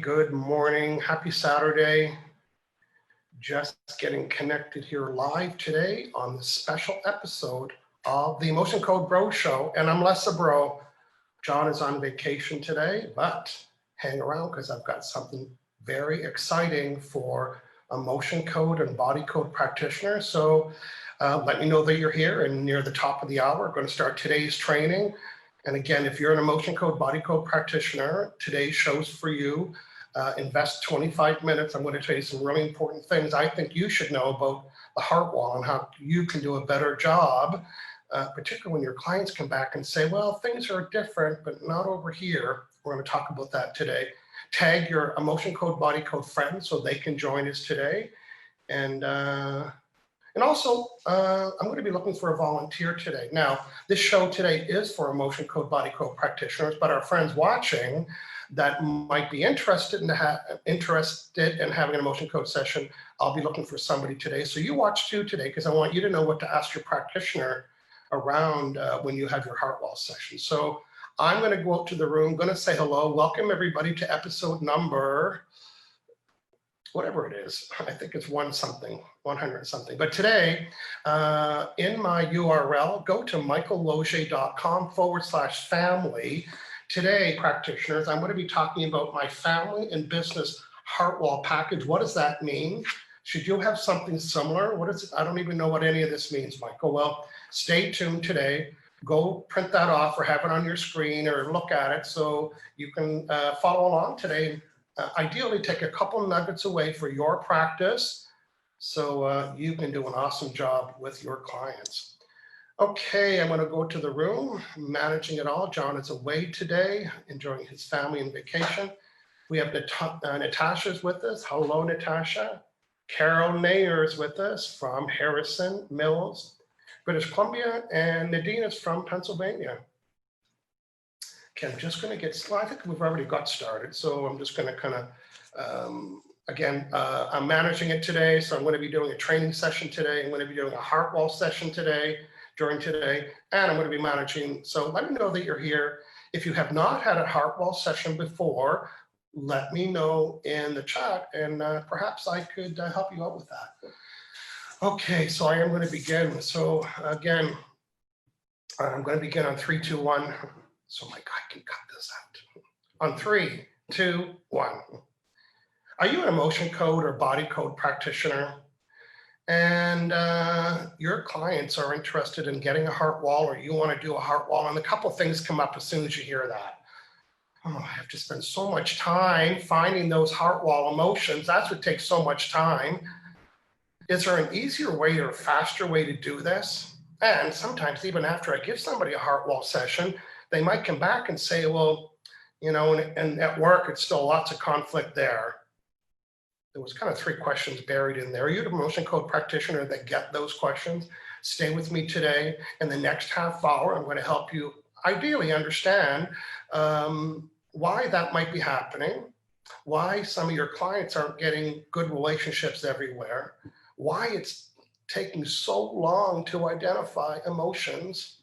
Good morning. Happy Saturday. Just getting connected here live today on this special episode of the Emotion Code Bro Show. And I'm less a bro. John is on vacation today, but hang around because I've got something very exciting for emotion code and body code practitioners. So let me know that you're here, and near the top of the hour, we're going to start today's training. And again, if you're an emotion code, body code practitioner, today's show's for you. Invest 25 minutes. I'm going to tell you some really important things I think you should know about the heart wall and how you can do a better job, particularly when your clients come back and say, well, things are different, but not over here. We're going to talk about that today. Tag your emotion code, body code friends so they can join us today. And also, I'm going to be looking for a volunteer today. Now, this show today is for emotion code, body code practitioners, but our friends watching that might be interested in having an emotion code session, I'll be looking for somebody today. So you watch too today, because I want you to know what to ask your practitioner around when you have your heart wall session. So I'm going to go out to the room, going to say hello. Welcome everybody to episode number, whatever it is. I think it's 100 something. But today, in my URL, go to michaellosier.com/family. Today, practitioners, I'm going to be talking about my family and business heart wall package. What does that mean? Should you have something similar? What is it? I don't even know what any of this means, Michael. Well, stay tuned today. Go print that off or have it on your screen or look at it so you can follow along today. Ideally, take a couple nuggets away for your practice so you can do an awesome job with your clients. Okay, I'm going to go to the room, managing it all. John is away today, enjoying his family and vacation. We have Natasha's with us. Hello, Natasha. Carol Nayer is with us from Harrison Mills, British Columbia, and Nadine is from Pennsylvania. Okay, I'm just going to get, well, I think we've already got started, so I'm just going to kind of, I'm managing it today, so I'm going to be doing a training session today. I'm going to be doing a heart wall session during today, and I'm going to be managing. So let me know that you're here. If you have not had a heart wall session before, let me know in the chat, and perhaps I could help you out with that. Okay, so I am going to begin. So again, I'm going to begin on 3, 2, 1. So my guy can cut this out. On 3, 2, 1. Are you an emotion code or body code practitioner? And your clients are interested in getting a heart wall, or you want to do a heart wall, and a couple things come up as soon as you hear that. Oh, I have to spend so much time finding those heart wall emotions. That's what takes so much time. Is there an easier way or a faster way to do this? And sometimes even after I give somebody a heart wall session, they might come back and say, well, you know, and at work, it's still lots of conflict there. There was kind of 3 questions buried in there. Are you an emotion code practitioner that get those questions? Stay with me today. In the next half hour, I'm going to help you ideally understand why that might be happening, why some of your clients aren't getting good relationships everywhere, why it's taking so long to identify emotions.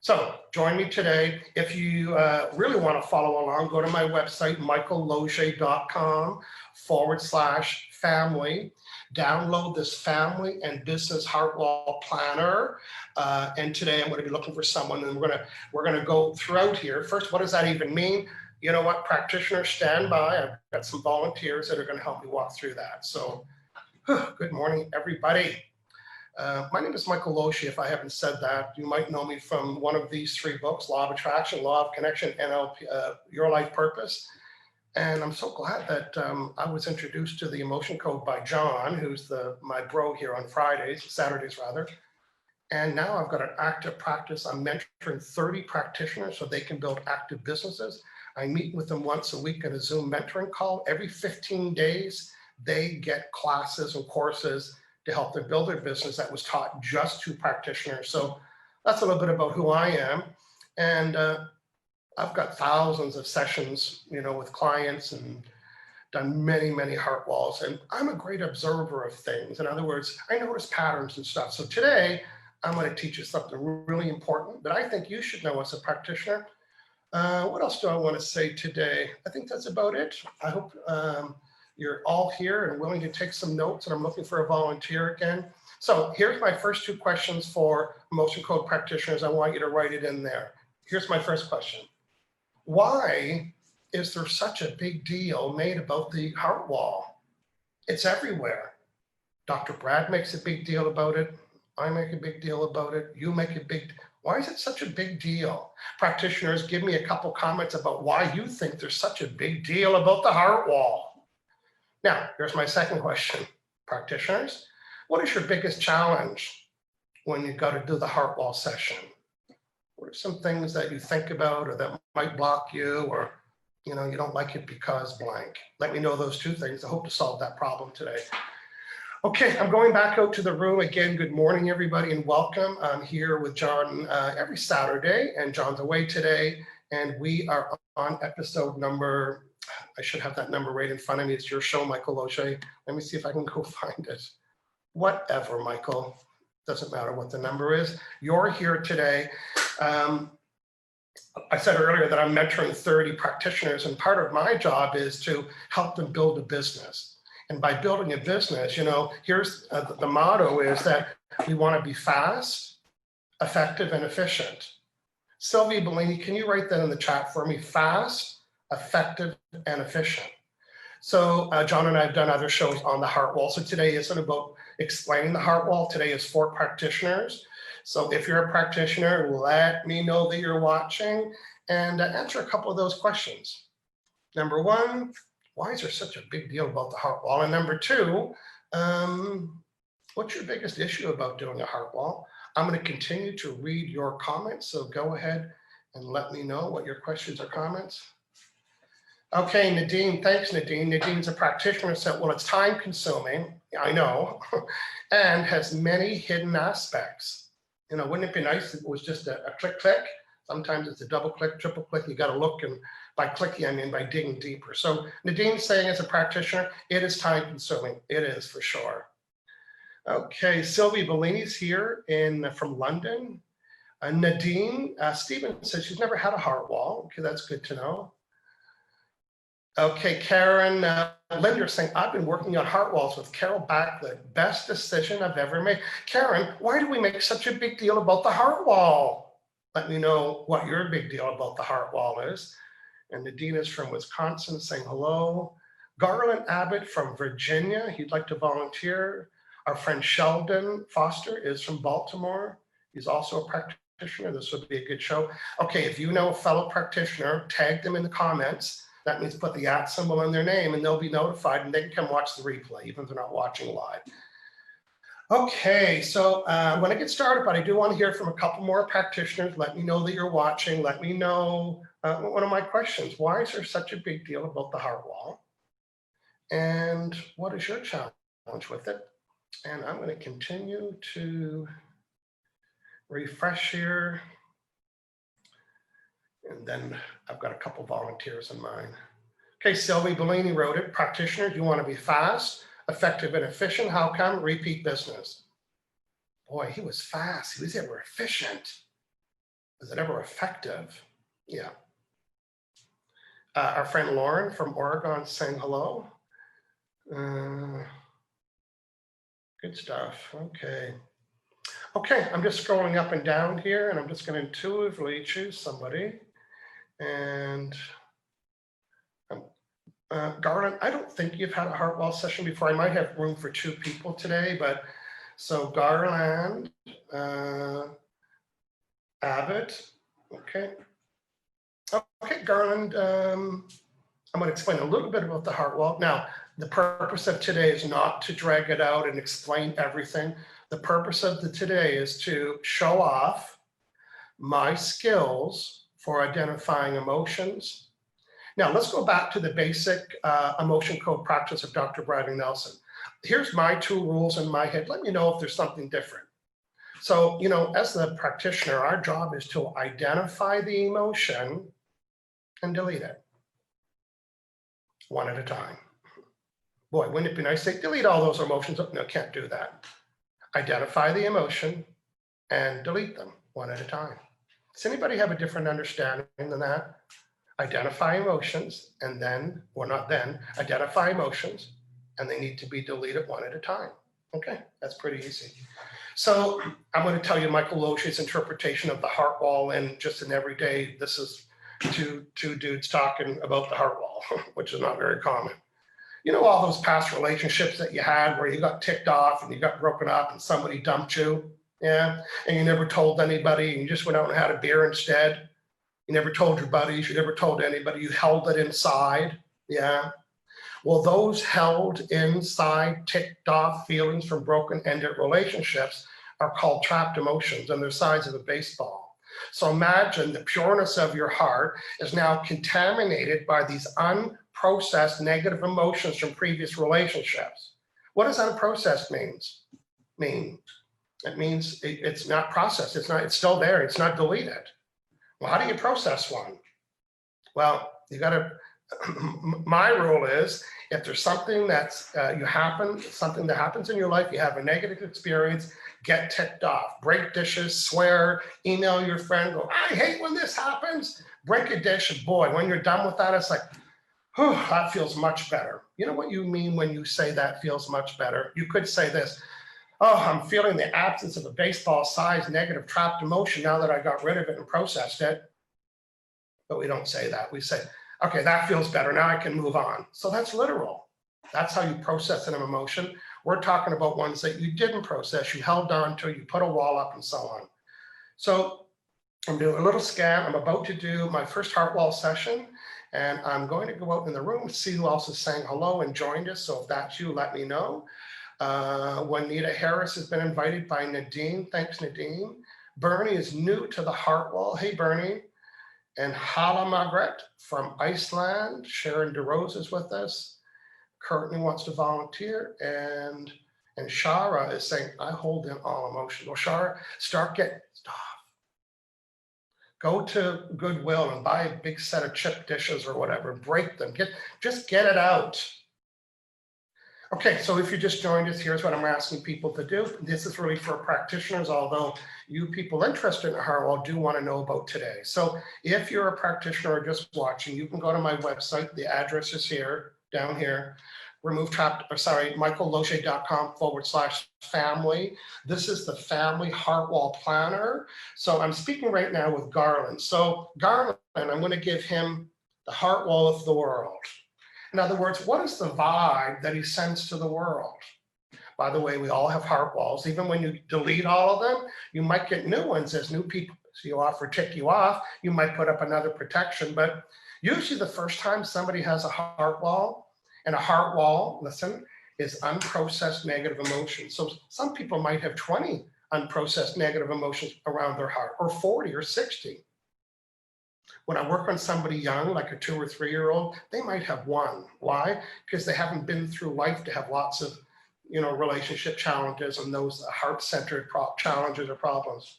So join me today. If you really want to follow along, go to my website, michaellosier.com/family. Download this family and business heart wall planner. And today I'm going to be looking for someone, and we're going to go throughout here. First, what does that even mean? You know what, practitioners, stand by. I've got some volunteers that are going to help me walk through that. So good morning, everybody. My name is Michael Losier. If I haven't said that, you might know me from one of these 3 books, Law of Attraction, Law of Connection, NLP, Your Life Purpose. And I'm so glad that I was introduced to the emotion code by John, who's my bro here on Saturdays rather. And now I've got an active practice. I'm mentoring 30 practitioners so they can build active businesses. I meet with them once a week in a Zoom mentoring call. Every 15 days, they get classes and courses to help them build their business that was taught just to practitioners. So that's a little bit about who I am. And I've got thousands of sessions, you know, with clients and done many, many heart walls. And I'm a great observer of things. In other words, I notice patterns and stuff. So today, I'm going to teach you something really important that I think you should know as a practitioner. What else do I want to say today? I think that's about it. I hope you're all here and willing to take some notes, and I'm looking for a volunteer again. So here's my first two questions for emotion code practitioners. I want you to write it in there. Here's my first question. Why is there such a big deal made about the heart wall? It's everywhere. Dr. Brad makes a big deal about it. I make a big deal about it. You make a big deal. Why is it such a big deal? Practitioners, give me a couple comments about why you think there's such a big deal about the heart wall. Now, here's my second question. Practitioners, what is your biggest challenge when you got to do the heart wall session? What are some things that you think about or that might block you, or you don't like it because blank? Let me know those two things. I hope to solve that problem today. Okay, I'm going back out to the room again. Good morning, everybody, and welcome. I'm here with John every Saturday, and John's away today, and we are on episode number, I should have that number right in front of me. It's your show, Michael Losier. Let me see if I can go find it. Whatever, Michael. Doesn't matter what the number is. You're here today. I said earlier that I'm mentoring 30 practitioners, and part of my job is to help them build a business. And by building a business, here's the motto is that we want to be fast, effective, and efficient. Sylvia Bellini, can you write that in the chat for me? Fast, effective, and efficient. So John and I have done other shows on the heart wall. So today isn't about explaining the heart wall. Today is for practitioners. So if you're a practitioner, let me know that you're watching and answer a couple of those questions. Number one, why is there such a big deal about the heart wall? And number two, what's your biggest issue about doing a heart wall? I'm going to continue to read your comments, so go ahead and let me know what your questions or comments. Okay, Nadine, thanks, Nadine. Nadine's a practitioner, said, well, it's time consuming, I know, and has many hidden aspects. Wouldn't it be nice if it was just a click, click? Sometimes it's a double click, triple click, you got to look, and by clicking, I mean by digging deeper. So Nadine's saying as a practitioner, it is time consuming. It is for sure. Okay, Sylvia Bellini's here from London. Nadine, Stephen says she's never had a heart wall. Okay, that's good to know. Okay, Karen Linder saying, I've been working on heart walls with Carol Back, the best decision I've ever made. Karen, why do we make such a big deal about the heart wall? Let me know what your big deal about the heart wall is. And Nadine is from Wisconsin saying hello. Garland Abbott from Virginia, he'd like to volunteer. Our friend Sheldon Foster is from Baltimore. He's also a practitioner. This would be a good show. Okay, if you know a fellow practitioner, tag them in the comments. That means put the @ symbol in their name and they'll be notified and they can come watch the replay, even if they're not watching live. Okay, so I'm going to get started, but I do want to hear from a couple more practitioners. Let me know that you're watching. Let me know one of my questions. Why is there such a big deal about the heart wall? And what is your challenge with it? And I'm going to continue to refresh here. And then I've got a couple volunteers in mind. Okay, Sylvie Bellini wrote it. Practitioners, you want to be fast, effective, and efficient. How come? Repeat business. Boy, he was fast. He was ever efficient. Was it ever effective? Yeah. Our friend Lauren from Oregon saying hello. Good stuff. Okay. Okay, I'm just scrolling up and down here, and I'm just going to intuitively choose somebody. And Garland, I don't think you've had a heart wall session before. I might have room for 2 people today, but so Garland, Abbott, okay. Okay, Garland, I'm going to explain a little bit about the heart wall. Now, the purpose of today is not to drag it out and explain everything. The purpose of today is to show off my skills for identifying emotions. Now, let's go back to the basic emotion code practice of Dr. Brad Nelson. Here's my 2 rules in my head. Let me know if there's something different. So, as the practitioner, our job is to identify the emotion and delete it one at a time. Boy, wouldn't it be nice to say, delete all those emotions? No, can't do that. Identify the emotion and delete them one at a time. Does anybody have a different understanding than that? Identify emotions and then, or not then, identify emotions and they need to be deleted one at a time. Okay, that's pretty easy. So I'm going to tell you Michael Losier's interpretation of the heart wall, and just in everyday, this is two dudes talking about the heart wall, which is not very common. You know, all those past relationships that you had where you got ticked off and you got broken up and somebody dumped you, yeah, and you never told anybody and you just went out and had a beer instead. You never told your buddies, you never told anybody, you held it inside, yeah. Well, those held inside, ticked off feelings from broken ended relationships are called trapped emotions, and they're the size of a baseball. So imagine the pureness of your heart is now contaminated by these unprocessed negative emotions from previous relationships. What does unprocessed mean? It means it's not processed. It's still there. It's not deleted. Well, how do you process one? Well, you got to, my rule is if there's something that's something that happens in your life, you have a negative experience, get ticked off, break dishes, swear, email your friend, go, I hate when this happens, break a dish, and boy, when you're done with that, it's like, whew, that feels much better. You know what you mean when you say that feels much better? You could say this, oh, I'm feeling the absence of a baseball-sized negative trapped emotion now that I got rid of it and processed it. But we don't say that. We say, okay, that feels better. Now I can move on. So that's literal. That's how you process an emotion. We're talking about ones that you didn't process, you held on to, you put a wall up and so on. So I'm doing a little scan. I'm about to do my first heart wall session, and I'm going to go out in the room, see who else is saying hello and joined us. So if that's you, let me know. Juanita Harris has been invited by Nadine. Thanks, Nadine. Bernie is new to the heart wall. Hey, Bernie. And Hala Margaret from Iceland. Sharon DeRose is with us. Courtney wants to volunteer. And Shara is saying, I hold in all emotion. Well, Shara, stop. Go to Goodwill and buy a big set of chip dishes or whatever. Break them. Just get it out. Okay, so if you just joined us, here's what I'm asking people to do. This is really for practitioners, although you people interested in heart wall do want to know about today. So if you're a practitioner or just watching, you can go to my website. The address is here, down here. MichaelLosier.com/family. This is the family heart wall planner. So I'm speaking right now with Garland. So Garland, I'm going to give him the heart wall of the world. In other words, what is the vibe that he sends to the world? By the way, we all have heart walls. Even when you delete all of them, you might get new ones as new people see you off or tick you off. You might put up another protection, but usually the first time somebody has a heart wall, and a heart wall, listen, is unprocessed negative emotions. So some people might have 20 unprocessed negative emotions around their heart, or 40 or 60. When I work on somebody young, like a 2 or 3 year old, they might have one. Why? Because they haven't been through life to have lots of, relationship challenges and those heart-centered challenges or problems.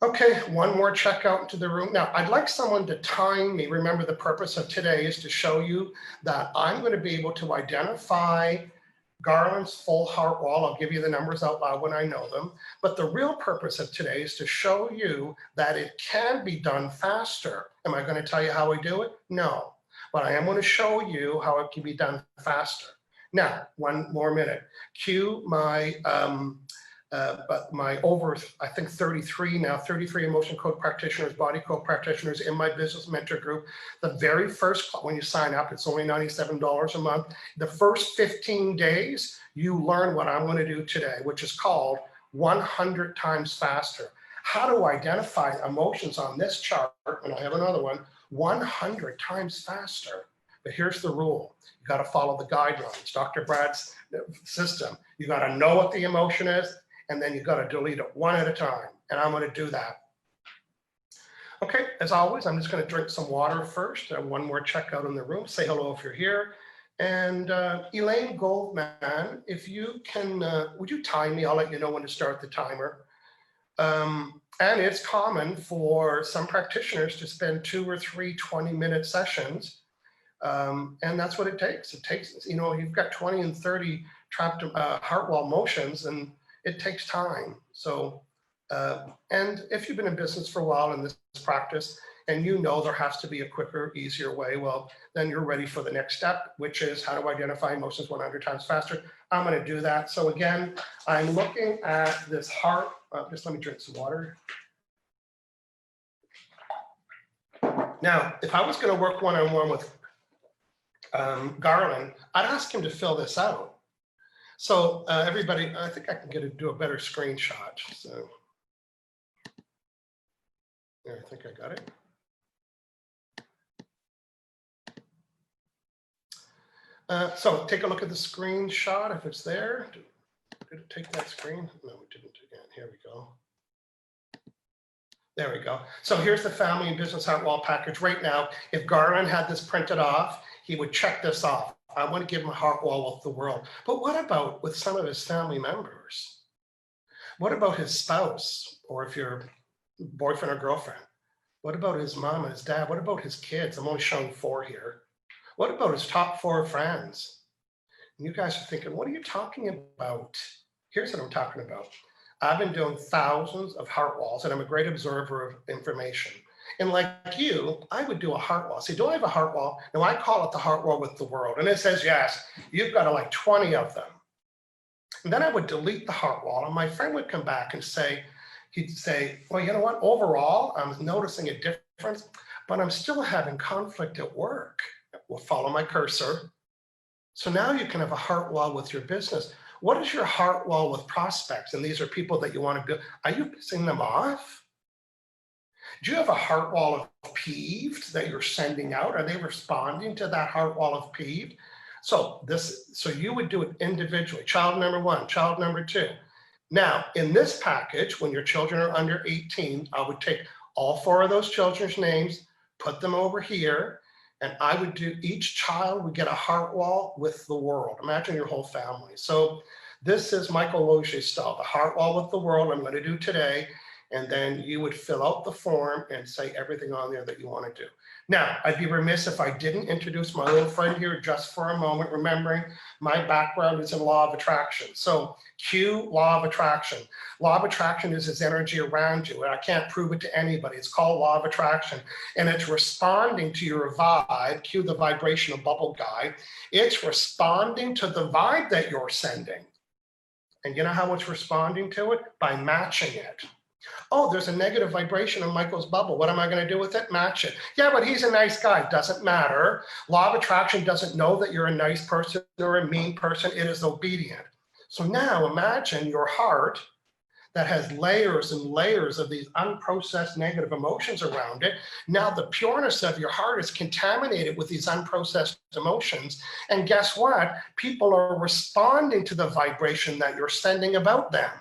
Okay, one more check out into the room. Now, I'd like someone to time me. Remember, the purpose of today is to show you that I'm going to be able to identify Garland's full heart wall. I'll give you the numbers out loud when I know them. But the real purpose of today is to show you that it can be done faster. Am I going to tell you how I do it? No. But I am going to show you how it can be done faster. Now, one more minute. Cue my over, I think 33 emotion code practitioners, body code practitioners in my business mentor group. The very first, when you sign up, it's only $97 a month. The first 15 days, you learn what I'm going to do today, which is called 100 times faster. How to identify emotions on this chart, and I have another one, 100 times faster. But here's the rule. You got to follow the guidelines, Dr. Brad's system. You got to know what the emotion is, and then you got to delete it one at a time. And I'm going to do that. Okay, as always, I'm just going to drink some water first. One more check out in the room. Say hello if you're here. And Elaine Goldman, if you can, would you time me? I'll let you know when to start the timer. And it's common for some practitioners to spend 2 or 3 20-minute sessions. And that's what it takes. It takes, you've got 20 and 30 trapped heart wall motions, and it takes time. So And if you've been in business for a while in this practice, and you know there has to be a quicker, easier way, well, then you're ready for the next step, which is how to identify emotions 100 times faster. I'm going to do that. So again, I'm looking at this heart. Just let me drink some water. Now, if I was going to work one-on-one with Garland, I'd ask him to fill this out. So everybody, I think I can do a better screenshot. So there, I think I got it. So take a look at the screenshot if it's there. Did it take that screen? No, it didn't again. Here we go. There we go. So here's the family and business heart wall package right now. If Garland had this printed off, he would check this off. I want to give him a heart wall with the world. But what about with some of his family members? What about his spouse? Or if you're boyfriend or girlfriend? What about his mom and his dad? What about his kids? I'm only showing 4 here. What about his top 4 friends? And you guys are thinking, what are you talking about? Here's what I'm talking about. I've been doing thousands of heart walls, and I'm a great observer of information. And like you, I would do a heart wall. See, do I have a heart wall? No, I call it the heart wall with the world. And it says, yes, you've got like 20 of them. And then I would delete the heart wall, and my friend would come back and say, he'd say, well, you know what? Overall, I'm noticing a difference, but I'm still having conflict at work. We'll follow my cursor. So now you can have a heart wall with your business. What is your heart wall with prospects? And these are people that you want to build. Are you pissing them off? Do you have a heart wall of peeved that you're sending out? Are they responding to that heart wall of peeved? So you would do it individually. Child number 1, child number 2. Now, in this package, when your children are under 18, I would take all 4 of those children's names, put them over here, and I would do, each child would get a heart wall with the world. Imagine your whole family. So this is Michael Losier style, the heart wall with the world I'm going to do today. And then you would fill out the form and say everything on there that you want to do. Now, I'd be remiss if I didn't introduce my little friend here just for a moment, remembering my background is in law of attraction. So Q, law of attraction. Law of attraction is this energy around you, and I can't prove it to anybody. It's called law of attraction, and it's responding to your vibe. Q, the vibrational bubble guy. It's responding to the vibe that you're sending. And you know how it's responding to it? By matching it. Oh, there's a negative vibration in Michael's bubble. What am I going to do with it? Match it. Yeah, but he's a nice guy. Doesn't matter. Law of attraction doesn't know that you're a nice person or a mean person. It is obedient. So now imagine your heart that has layers and layers of these unprocessed negative emotions around it. Now the pureness of your heart is contaminated with these unprocessed emotions. And guess what? People are responding to the vibration that you're sending about them.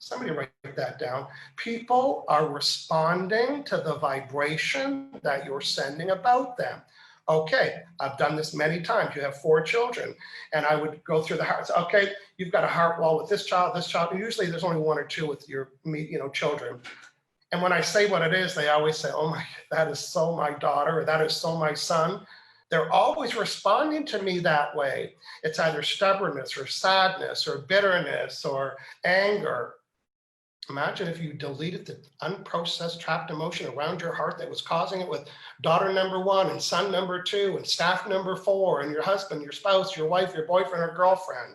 Somebody write that down. People are responding to the vibration that you're sending about them. Okay, I've done this many times. You have 4 children, and I would go through the hearts. Okay, you've got a heart wall with this child, and usually there's only 1 or 2 with your, children. And when I say what it is, they always say, oh my, that is so my daughter, or that is so my son. They're always responding to me that way. It's either stubbornness or sadness or bitterness or anger. Imagine if you deleted the unprocessed trapped emotion around your heart that was causing it with daughter number 1 and son number 2 and staff number 4 and your husband, your spouse, your wife, your boyfriend or girlfriend.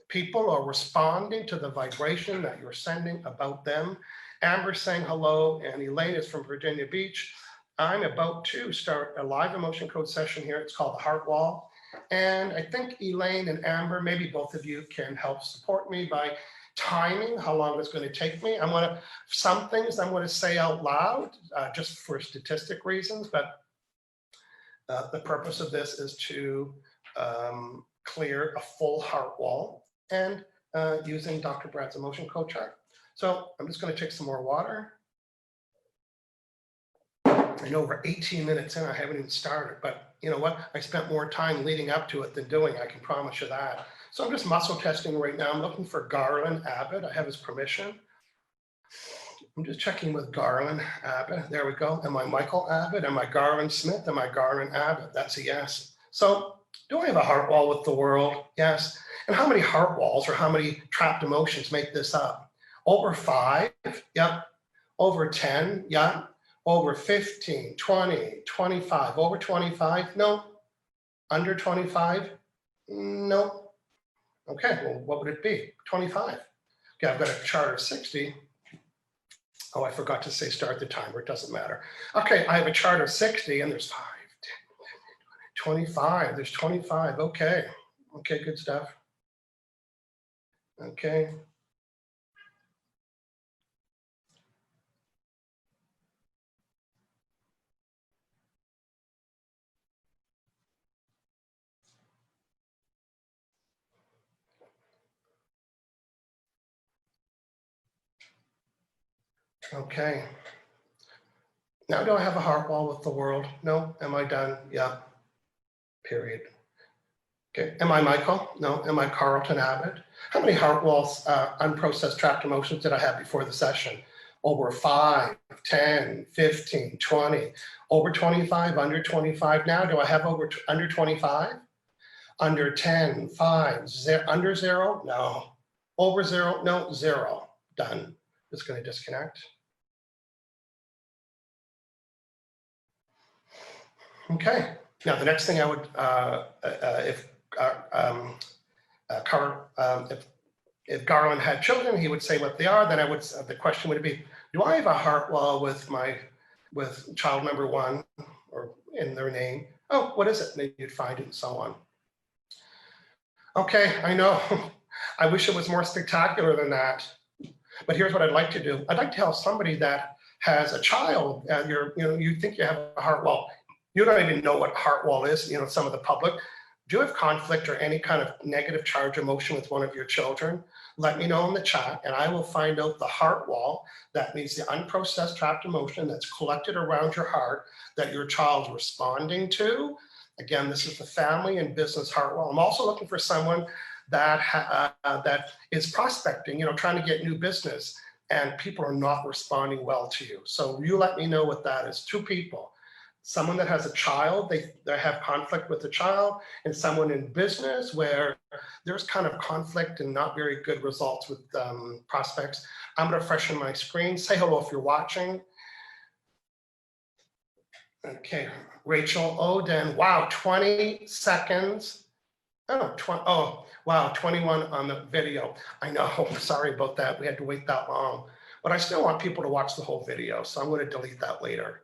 People are responding to the vibration that you're sending about them. Amber's saying hello, and Elaine is from Virginia Beach. I'm about to start a live emotion code session here. It's called the Heart Wall. And I think Elaine and Amber, maybe both of you can help support me by timing how long it's going to take me. Some things I'm going to say out loud just for statistic reasons, but the purpose of this is to clear a full heart wall and using Dr. Brad's emotion code chart. So I'm just going to take some more water. I know we're 18 minutes in, I haven't even started, but you know what? I spent more time leading up to it than doing, I can promise you that. So I'm just muscle testing right now. I'm looking for Garland Abbott. I have his permission. I'm just checking with Garland Abbott. There we go. Am I Michael Abbott? Am I Garland Smith? Am I Garland Abbott? That's a yes. So do I have a heart wall with the world? Yes. And how many heart walls or how many trapped emotions make this up? Over 5, yep. Over 10, yeah. Over 15, 20, 25. Over 25, no. Under 25, no. Okay, well, what would it be? 25. Okay, I've got a chart of 60. Oh, I forgot to say start the timer. It doesn't matter. Okay, I have a chart of 60 and there's 5, 10, 25. There's 25. Okay. Okay, good stuff. Okay. Okay. Now, do I have a heart wall with the world? No. Am I done? Yeah. Period. Okay. Am I Michael? No. Am I Carlton Abbott? How many heart walls, unprocessed trapped emotions did I have before the session? Over 5, 10, 15, 20, over 25, under 25. Now, do I have under 25? Under 10, 5, under 0? No. Over 0? No, 0. Done. Just going to disconnect. Okay. Now, the next thing I would, if Garland had children, he would say what they are. Then I would. The question would be, do I have a heart wall with child number 1 or in their name? Oh, what is it? And you'd find it and so on. Okay, I know. I wish it was more spectacular than that. But here's what I'd like to do. I'd like to tell somebody that has a child, you think you have a heart wall. You don't even know what heart wall is, some of the public. Do you have conflict or any kind of negative charge emotion with one of your children? Let me know in the chat and I will find out the heart wall. That means the unprocessed trapped emotion that's collected around your heart that your child's responding to. Again, this is the family and business heart wall. I'm also looking for someone that is prospecting, trying to get new business and people are not responding well to you. So you let me know what that is. 2 people. Someone that has a child, they have conflict with the child, and someone in business where there's kind of conflict and not very good results with prospects. I'm going to freshen my screen. Say hello if you're watching. Okay, Rachel Oden. Wow, 20 seconds. Oh, wow, 21 on the video. I know, sorry about that. We had to wait that long. But I still want people to watch the whole video, so I'm going to delete that later.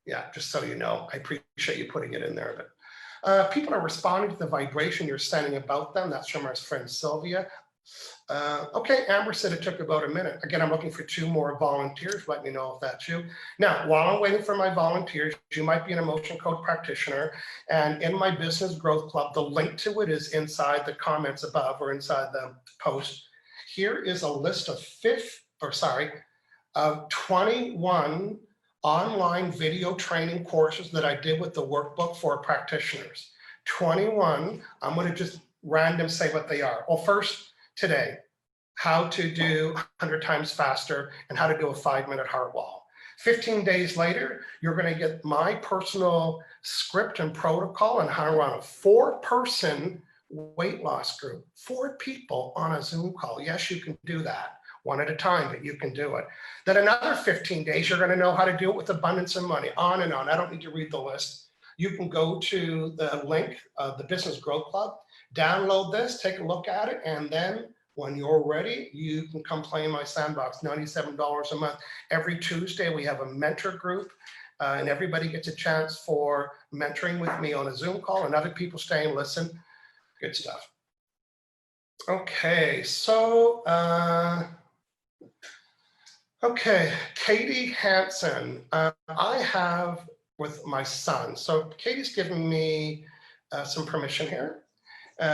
Yeah, just so you know, I appreciate you putting it in there. But people are responding to the vibration you're sending about them. That's from our friend Sylvia. Okay, Amber said it took about a minute. Again, I'm looking for 2 more volunteers. Let me know if that's you. Now, while I'm waiting for my volunteers, you might be an emotion code practitioner. And in my business growth club, the link to it is inside the comments above or inside the post. Here is a list of 21 online video training courses that I did with the workbook for practitioners. 21, I'm going to just random say what they are. Well, first, today, how to do 100 times faster and how to do a 5-minute heart wall. 15 days later, you're going to get my personal script and protocol on how to run a 4-person weight loss group. 4 people on a Zoom call. Yes, you can do that. 1 at a time, but you can do it. Then another 15 days, you're going to know how to do it with abundance of money, on and on. I don't need to read the list. You can go to the link, the Business Growth Club, download this, take a look at it, and then when you're ready, you can come play in my sandbox, $97 a month. Every Tuesday, we have a mentor group, and everybody gets a chance for mentoring with me on a Zoom call, and other people stay and listen. Good stuff. Okay, so, okay, Katie Hansen, I have with my son. So Katie's given me some permission here.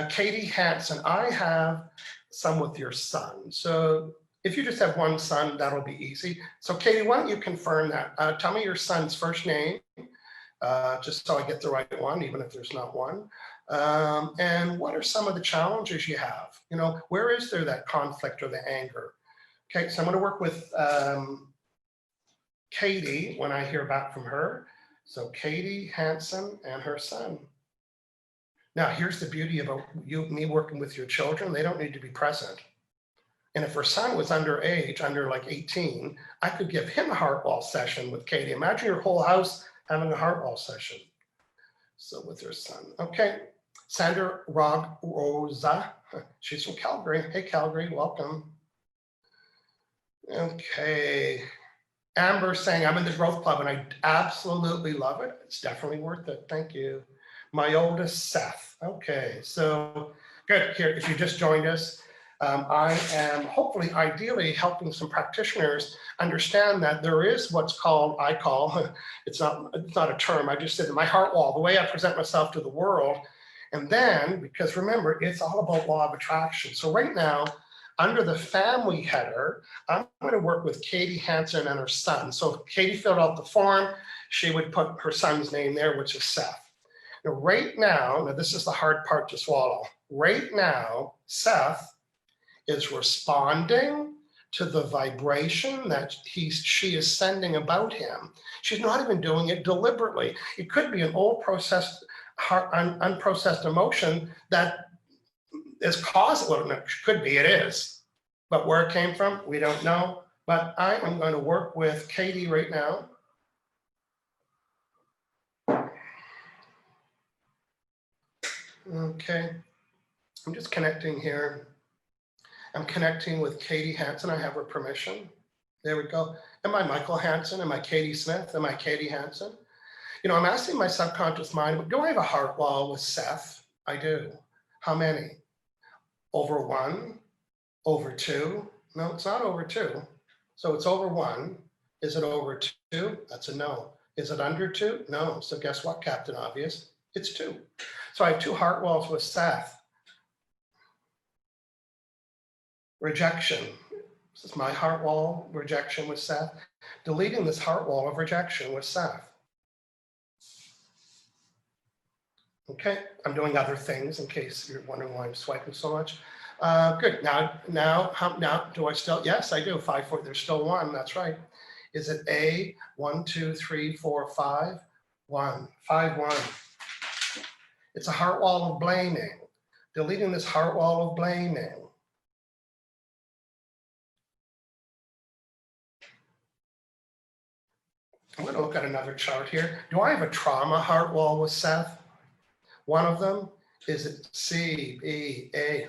Katie Hansen, I have some with your son. So if you just have one son, that'll be easy. So Katie, why don't you confirm that? Tell me your son's first name, just so I get the right one, even if there's not one. And what are some of the challenges you have? Where is there that conflict or the anger? Okay, so I'm going to work with Katie when I hear back from her. So Katie Hansen and her son. Now, here's the beauty about me working with your children. They don't need to be present. And if her son was underage, under like 18, I could give him a heart wall session with Katie. Imagine your whole house having a heart wall session. So with her son. Okay. Sandra Rosa, she's from Calgary. Hey, Calgary, welcome. Okay. Amber saying, I'm in the growth club and I absolutely love it. It's definitely worth it. Thank you. My oldest, Seth. Okay, so good. Here, if you just joined us, I am hopefully, ideally helping some practitioners understand that there is what's called, I call, it's not a term, I just said my heart wall, the way I present myself to the world. And then, because remember, it's all about law of attraction. So right now, under the family header, I'm going to work with Katie Hansen and her son. So if Katie filled out the form, she would put her son's name there, which is Seth. Now, right now, this is the hard part to swallow. Right now, Seth is responding to the vibration that she is sending about him. She's not even doing it deliberately. It could be an old unprocessed emotion that is caused, well, it could be, it is. But where it came from, we don't know. But I am going to work with Katie right now. Okay, I'm just connecting here. I'm connecting with Katie Hansen. I have her permission. There we go. Am I Michael Hansen? Am I Katie Smith? Am I Katie Hansen? You know, I'm asking my subconscious mind, do I have a heart wall with Seth? I do. How many? Over 1? Over 2? No, it's not over 2. So it's over 1. Is it over 2? That's a no. Is it under 2? No. So guess what, Captain Obvious? It's 2. So I have 2 heart walls with Seth. Rejection. This is my heart wall, rejection with Seth. Deleting this heart wall of rejection with Seth. Okay, I'm doing other things in case you're wondering why I'm swiping so much. Good. Now, do I still? Yes, I do. 5, 4. There's still 1. That's right. Is it A? 1, 2, 3, 4, 5. 1, 5, 1. It's a heart wall of blaming. Deleting this heart wall of blaming. I'm going to look at another chart here. Do I have a trauma heart wall with Seth? One of them, is it C, B, A?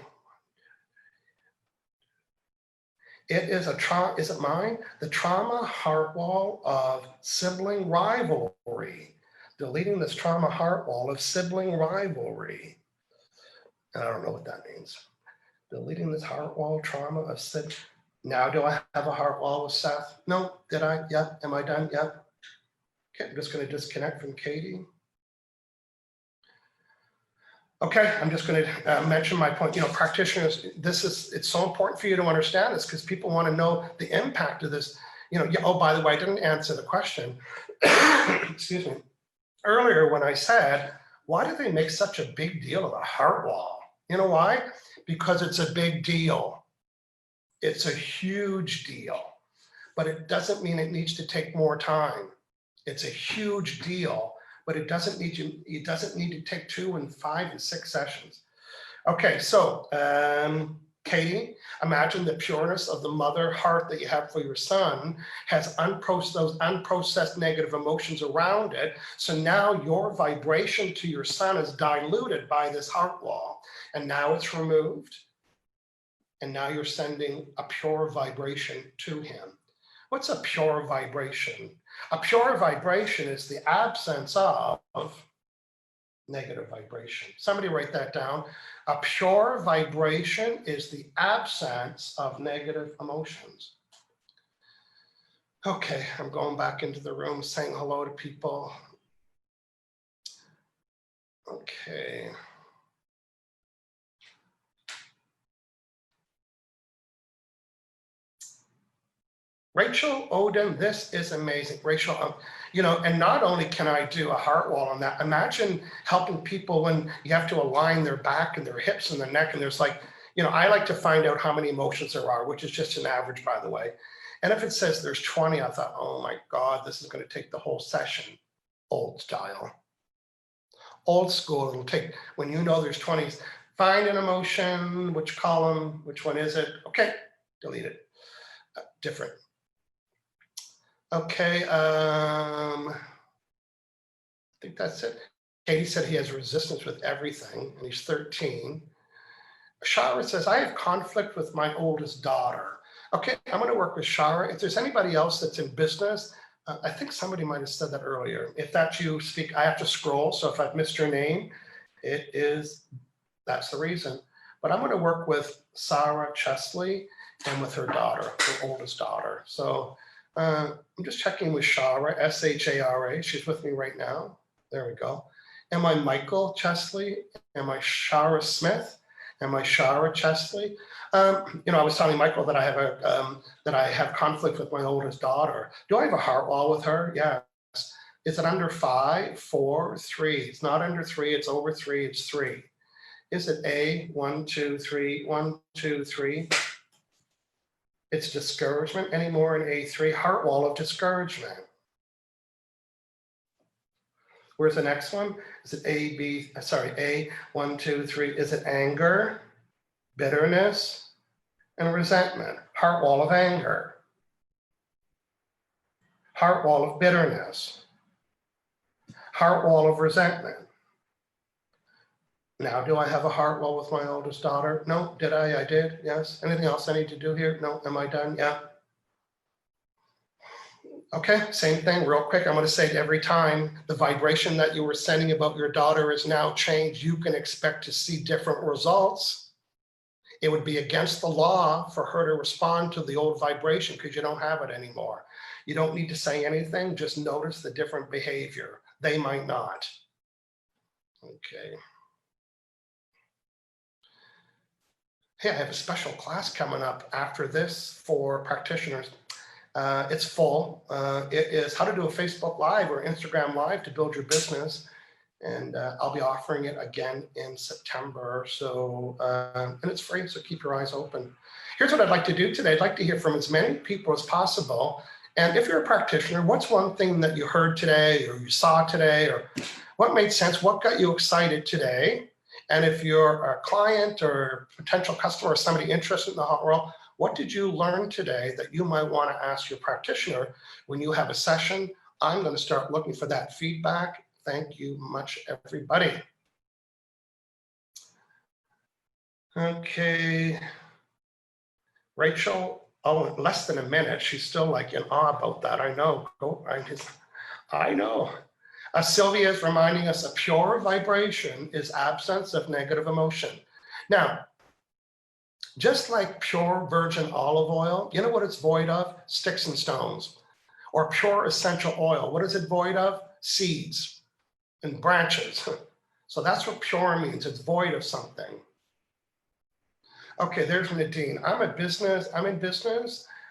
It is a trauma, is it mine? The trauma heart wall of sibling rivalry. Deleting this trauma heart wall of sibling rivalry. I don't know what that means. Deleting this heart wall trauma of sibling. Now do I have a heart wall with Seth? No, did I? Yep. Am I done? Yep. Okay, I'm just going to disconnect from Katie. Okay, I'm just going to mention my point. You know, practitioners, it's so important for you to understand this because people want to know the impact of this. You know, oh, by the way, I didn't answer the question. Excuse me. Earlier when I said, why do they make such a big deal of a heart wall? You know why? Because it's a big deal. It's a huge deal, but it doesn't mean it needs to take more time. It's a huge deal, but it doesn't need to take 2 and 5 and 6 sessions. Okay, so Katie, imagine the pureness of the mother heart that you have for your son has those unprocessed negative emotions around it. So now your vibration to your son is diluted by this heart wall, and now it's removed. And now you're sending a pure vibration to him. What's a pure vibration? A pure vibration is the absence of negative vibration. Somebody write that down. A pure vibration is the absence of negative emotions. Okay, I'm going back into the room saying hello to people. Okay. Rachel Odin, this is amazing. Rachel, you know, and not only can I do a heart wall on that, imagine helping people when you have to align their back and their hips and their neck. And there's like, you know, I like to find out how many emotions there are, which is just an average, by the way. And if it says there's 20, I thought, oh my God, this is going to take the whole session. Old style. Old school, it'll take, when you know there's 20s, find an emotion, which column, which one is it? Okay. delete it. Different. Okay, I think that's it. Katie said he has resistance with everything, and he's 13. Shara says, I have conflict with my oldest daughter. Okay, I'm going to work with Shara. If there's anybody else that's in business, I think somebody might have said that earlier. If that's you, speak. I have to scroll, so if I've missed your name, that's the reason. But I'm going to work with Sarah Chesley and with her daughter, her oldest daughter. So I'm just checking with Shara, S-H-A-R-A. She's with me right now. There we go. Am I Michael Chesley? Am I Shara Smith? Am I Shara Chesley? I was telling Michael that I have conflict with my oldest daughter. Do I have a heart wall with her? Yes. Is it under 5, 4, 3? It's not under 3. It's over 3. It's 3. Is it A, 1, 2, 3, 1, 2, 3? It's discouragement anymore in A3. Heart wall of discouragement. Where's the next one? Is it A, 1, 2, 3. Is it anger, bitterness, and resentment? Heart wall of anger. Heart wall of bitterness. Heart wall of resentment. Now, do I have a heart wall with my oldest daughter? No. Did I? I did. Yes. Anything else I need to do here? No. Am I done? Yeah. Okay, same thing, real quick. I'm going to say it every time. The vibration that you were sending about your daughter is now changed. You can expect to see different results. It would be against the law for her to respond to the old vibration because you don't have it anymore. You don't need to say anything. Just notice the different behavior. They might not. Okay. Hey, I have a special class coming up after this for practitioners. It's full. It is how to do a Facebook Live or Instagram Live to build your business. And I'll be offering it again in September. So, and it's free, so keep your eyes open. Here's what I'd like to do today. I'd like to hear from as many people as possible. And if you're a practitioner, what's one thing that you heard today or you saw today, or what made sense? What got you excited today? And if you're a client or potential customer or somebody interested in the hot world, what did you learn today that you might want to ask your practitioner when you have a session? I'm going to start looking for that feedback. Thank you much, everybody. Okay. Rachel, oh, in less than a minute. She's still like in awe about that. I know. I know. Sylvia is reminding us a pure vibration is absence of negative emotion. Now, just like pure virgin olive oil, you know what it's void of? Sticks and stones. Or pure essential oil, what is it void of? Seeds and branches. So that's what pure means. It's void of something. Okay, there's Nadine. I'm in business,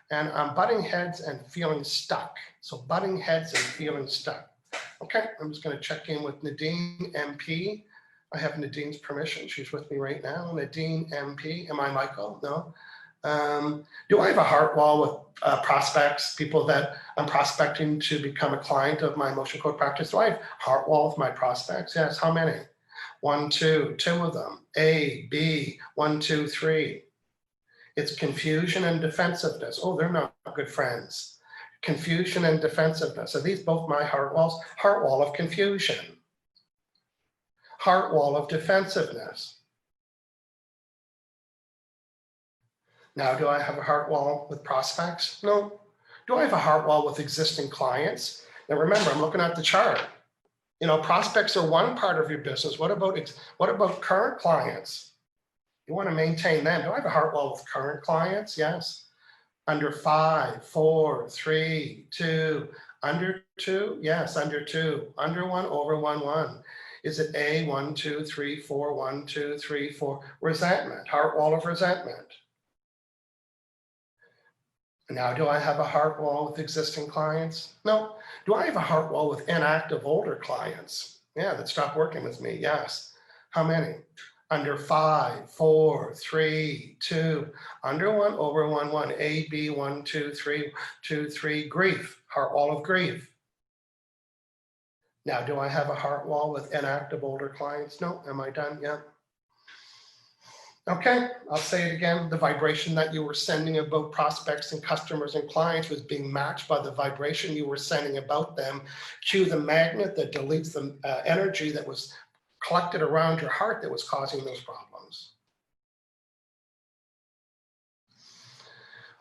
and I'm butting heads and feeling stuck. So butting heads and feeling stuck. Okay, I'm just going to check in with Nadine MP. I have Nadine's permission. She's with me right now. Nadine MP. Am I Michael? No. Do I have a heart wall with prospects, people that I'm prospecting to become a client of my emotion code practice? Do I have heart wall with my prospects? Yes. How many? 1, 2, 2 of them. A, B, 1, 2, 3. It's confusion and defensiveness. Oh, they're not good friends. Confusion and defensiveness. Are these both my heart walls? Heart wall of confusion. Heart wall of defensiveness. Now, do I have a heart wall with prospects? No. Do I have a heart wall with existing clients? Now, remember, I'm looking at the chart. You know, prospects are one part of your business. What about current clients? You want to maintain them. Do I have a heart wall with current clients? Yes. Under 5, 4, 3, 2. Under 2? Yes, under 2. Under 1, over 1, 1. Is it A, 1, 2, 3, 4, 1, 2, 3, 4? Resentment, heart wall of resentment. Now, do I have a heart wall with existing clients? No. Do I have a heart wall with inactive older clients? Yeah, that stopped working with me. Yes. How many? Under 5, 4, 3, 2. Under 1, over 1, 1. A, B, 1, 2, 3, 2, 3. Grief, heart wall of grief. Now, do I have a heart wall with inactive older clients? No. Am I done? Yeah. Okay, I'll say it again. The vibration that you were sending about prospects and customers and clients was being matched by the vibration you were sending about them. Cue the magnet that deletes the energy that was collected around your heart that was causing those problems.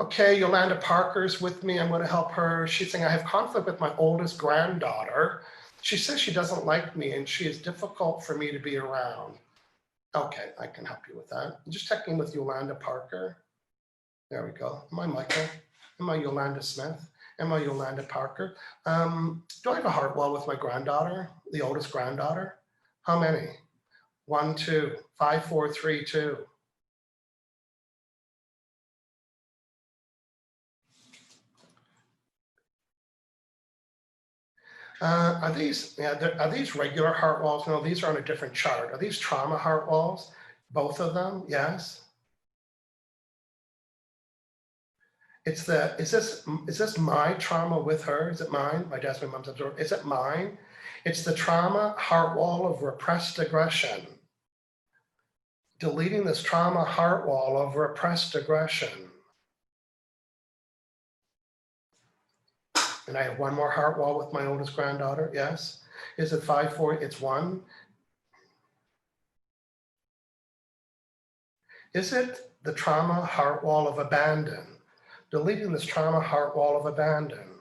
Okay, Yolanda Parker's with me. I'm going to help her. She's saying, I have conflict with my oldest granddaughter. She says she doesn't like me and she is difficult for me to be around. Okay, I can help you with that. I'm just checking with Yolanda Parker. There we go. Am I Michael? Am I Yolanda Smith? Am I Yolanda Parker? Do I have a heart wall with my granddaughter, the oldest granddaughter? How many? 1, 2, 5, 4, 3, 2. Are these regular heart walls? No, these are on a different chart. Are these trauma heart walls? Both of them? Yes. Is this my trauma with her? Is it mine? My dad's, my mom's absorbed. Is it mine? It's the trauma heart wall of repressed aggression. Deleting this trauma heart wall of repressed aggression. And I have one more heart wall with my oldest granddaughter. Yes. Is it 5, 4? It's 1. Is it the trauma heart wall of abandon? Deleting this trauma heart wall of abandon.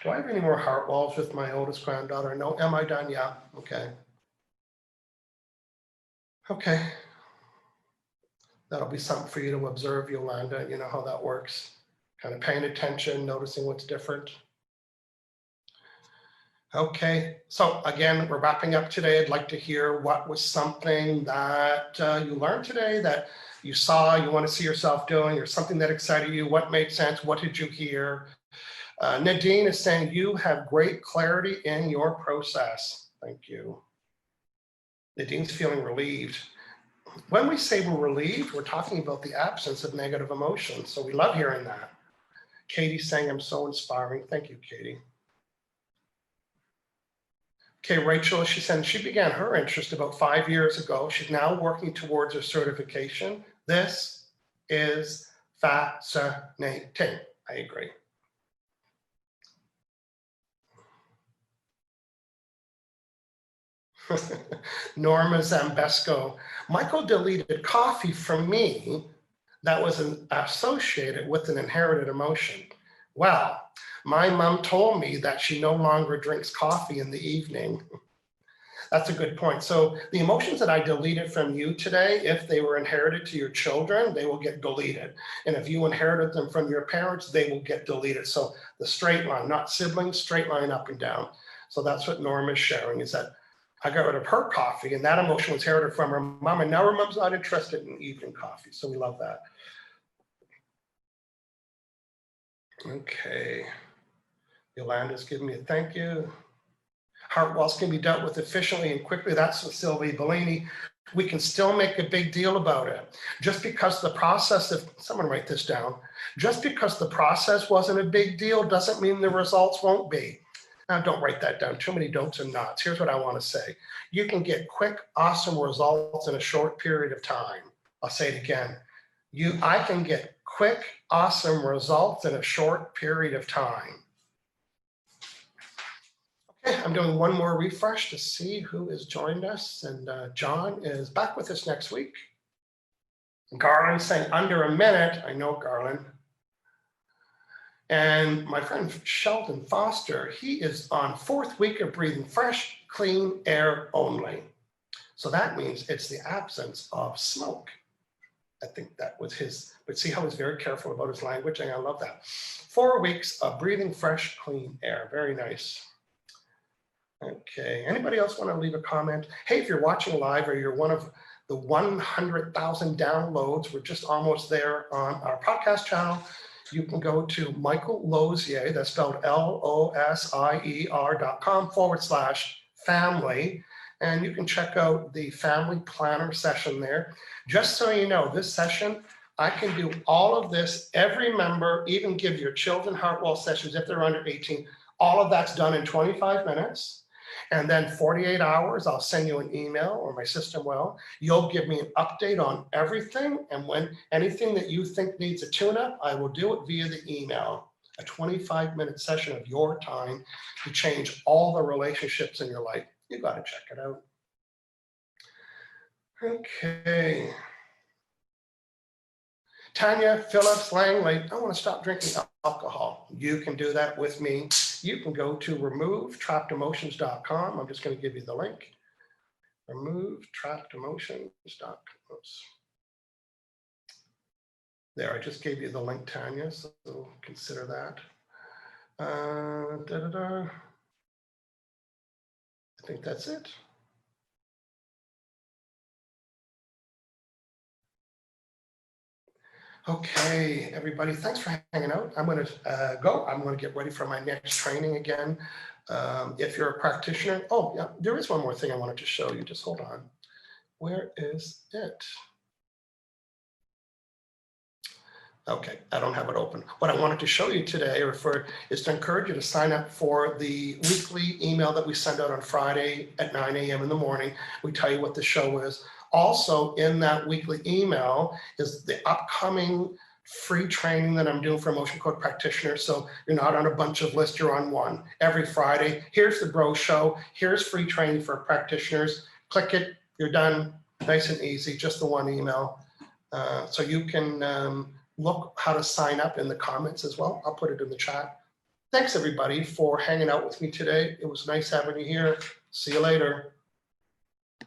Do I have any more heart walls with my oldest granddaughter? No. Am I done? Yeah. Okay. Okay. That'll be something for you to observe, Yolanda. You know how that works. Kind of paying attention, noticing what's different. Okay, so again, we're wrapping up today. I'd like to hear what was something that you learned today, that you saw, you want to see yourself doing, or something that excited you. What made sense? What did you hear? Nadine is saying you have great clarity in your process. Thank you. Nadine's feeling relieved. When we say we're relieved, we're talking about the absence of negative emotions. So we love hearing that. Katie's saying, I'm so inspiring. Thank you, Katie. Okay, Rachel, she said she began her interest about 5 years ago. She's now working towards her certification. This is fascinating. I agree. Norma Zambesco. Michael deleted coffee from me that was associated with an inherited emotion. Well, my mom told me that she no longer drinks coffee in the evening. That's a good point. So the emotions that I deleted from you today, if they were inherited to your children, they will get deleted. And if you inherited them from your parents, they will get deleted. So the straight line, not siblings, straight line up and down. So that's what Norma is sharing, is that I got rid of her coffee and that emotion was inherited from her mom, and now her mom's not interested in evening coffee. So we love that. Okay. Yolanda's giving me a thank you. Heart walls can be dealt with efficiently and quickly. That's what Sylvie Bellini. We can still make a big deal about it. Just because the process, if someone write this down, just because the process wasn't a big deal doesn't mean the results won't be. Now, don't write that down. Too many don'ts and nots. Here's what I want to say. You can get quick, awesome results in a short period of time. I'll say it again. I can get quick, awesome results in a short period of time. Okay, I'm doing one more refresh to see who has joined us. And John is back with us next week. Garland saying under a minute. I know Garland. And my friend Sheldon Foster, he is on 4th week of breathing fresh, clean air only. So that means it's the absence of smoke. I think that was his, but see how he's very careful about his language, and I love that. 4 weeks of breathing fresh, clean air. Very nice. Okay, anybody else want to leave a comment? Hey, if you're watching live or you're one of the 100,000 downloads, we're just almost there on our podcast channel. You can go to Michael Losier, that's spelled LOSIER.com/family, and you can check out the family planner session there. Just so you know, this session, I can do all of this, every member, even give your children heart wall sessions if they're under 18. All of that's done in 25 minutes. And then 48 hours, I'll send you an email, or my system will. You'll give me an update on everything. And when anything that you think needs a tune-up, I will do it via the email. A 25-minute session of your time to change all the relationships in your life. You got to check it out. Okay. Tanya Phillips Langley, I want to stop drinking alcohol. You can do that with me. You can go to removetrappedemotions.com. I'm just going to give you the link. Removetrappedemotions.com. There, I just gave you the link, Tanya, so consider that. I think that's it. Okay, everybody, thanks for hanging out. I'm going to go. I'm going to get ready for my next training again. If you're a practitioner, oh, yeah, there is one more thing I wanted to show you. Just hold on. Where is it? Okay, I don't have it open. What I wanted to show you today is to encourage you to sign up for the weekly email that we send out on Friday at 9 a.m. in the morning. We tell you what the show is. Also in that weekly email is the upcoming free training that I'm doing for Emotion Code Practitioner. So you're not on a bunch of lists, you're on one. Every Friday, here's the Bro Show. Here's free training for practitioners. Click it, you're done. Nice and easy, just the one email. So you can look how to sign up in the comments as well. I'll put it in the chat. Thanks everybody for hanging out with me today. It was nice having you here. See you later.